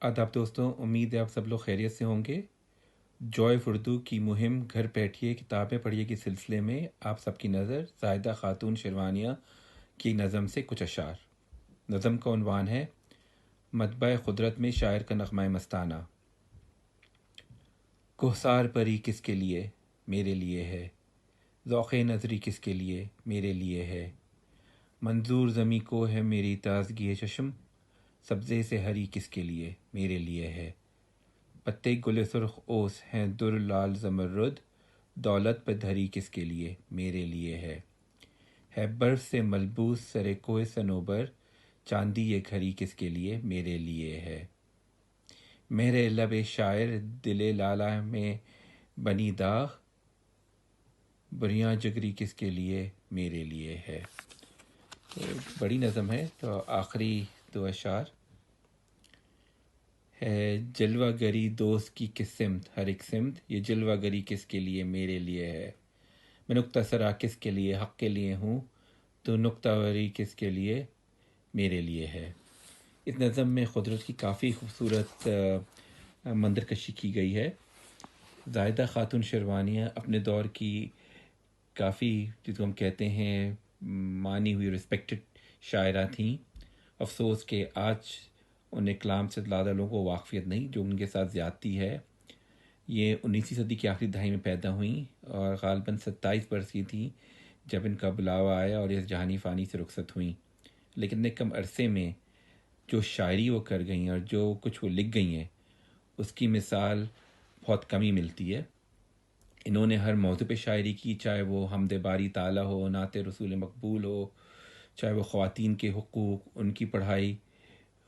आदाब दोस्तों, उम्मीद है आप सब लोग खैरियत से होंगे। जॉय उर्दू की मुहिम घर बैठिए किताबें पढ़िए के सिलसिले में आप सबकी नज़र ज़ाहिदा खातून शेरवानिया की नज़म से कुछ अशार। नज़म का उन्वान है मतबा कुदरत में शायर का नग़मा मस्ताना। कोहसार परी किसके लिए? मेरे लिए है। ज़ौक़ नज़री किसके लिए? मेरे लिए है। मंजूर ज़मी को है मेरी ताज़गी चश्म, सब्ज़े से हरी किसके लिए? मेरे लिए है। पत्ते गुल सुर्ख ओस हैं दुर लाल ज़मरुद, दौलत पे धरी किसके लिए? मेरे लिए है बर्फ़ से मलबूस सरे कोह सनोबर, चांदी ये घड़ी किसके लिए? मेरे लिए है। मेरे लबे शायर दिले लाला में बनी दाग, बुरियां जगरी किसके लिए? मेरे लिए है। तो बड़ी नज़म है। तो आखिरी दो अशार है जलवा गरी दोस्त की किस सिमत हर एक सिमत, ये जलवा गरी किसके लिए? मेरे लिए है। मैं नुक्ता सरा किसके लिए? हक़ के लिए हूँ, तो नुक्तावरी किसके लिए? मेरे लिए है। इस नज़म में कुदरत की काफ़ी खूबसूरत मंजर कशी की गई है। ज़ाहिदा खातून शेरवानिया अपने दौर की काफ़ी, जिसको हम कहते हैं, मानी हुई रिस्पेक्टेड शायरा थीं। अफसोस कि आज उन्हें कलाम से ज़्यादा लोगों को वाक़फ़ियत नहीं। जो उनके साथ ज़्यादती है ये 19वीं सदी की आखिरी दहाई में पैदा हुई और ग़ालिबन 27 वर्ष की थी जब इनका बुलावा आया और इस जहानी फ़ानी से रुखसत हुई। लेकिन इतने कम अरसे में जो शायरी वो कर गई और जो कुछ वो लिख गई हैं उसकी मिसाल बहुत कम ही मिलती है। इन्होंने हर मौज़ू पे शायरी की, चाहे वो हमद बारी ताला हो, नाते रसूल मकबूल हो, चाहे वो ख़वातीन के हुकूक़ उनकी पढ़ाई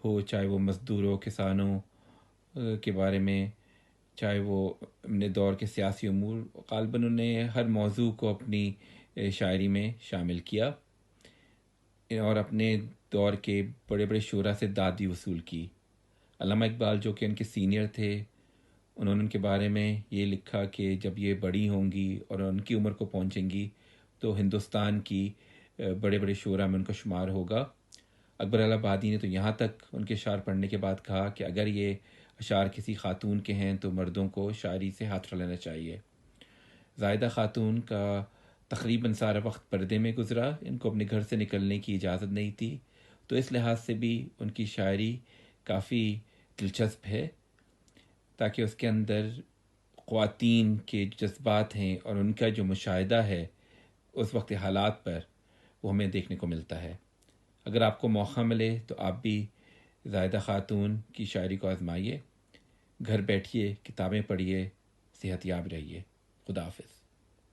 हो, चाहे वो मज़दूरों किसानों के बारे में, चाहे वो अपने दौर के सियासी अमूर। ग़ालिबन उन्होंने हर मौज़ू को अपनी शायरी में शामिल किया और अपने दौर के बड़े बड़े शुरा से दाद भी वसूल की। अल्लामा इकबाल जो कि उनके सीनियर थे, उन्होंने उनके बारे में ये लिखा कि जब ये बड़ी होंगी और उनकी उम्र को पहुंचेंगी तो हिंदुस्तान की बड़े बड़े शुरा में उनका शुमार होगा। अकबर इलाहाबादी ने तो यहाँ तक उनके अशार पढ़ने के बाद कहा कि अगर ये अशार किसी खातून के हैं तो मर्दों को शायरी से हाथ उठा लेना चाहिए। ज़ाहिदा खातून का तकरीबन सारा वक्त पर्दे में गुजरा, इनको अपने घर से निकलने की इजाज़त नहीं थी, तो इस लिहाज से भी उनकी शायरी काफ़ी दिलचस्प है, ताकि उसके अंदर ख़वातीन के जज्बात हैं और उनका जो मुशाहिदा है उस वक्त हालात पर, वो हमें देखने को मिलता है। अगर आपको मौका मिले तो आप भी ज़ाहिदा खातून की शायरी को आजमाइए। घर बैठिए, किताबें पढ़िए, सेहतयाब रहिए। खुदा हाफ़िज़।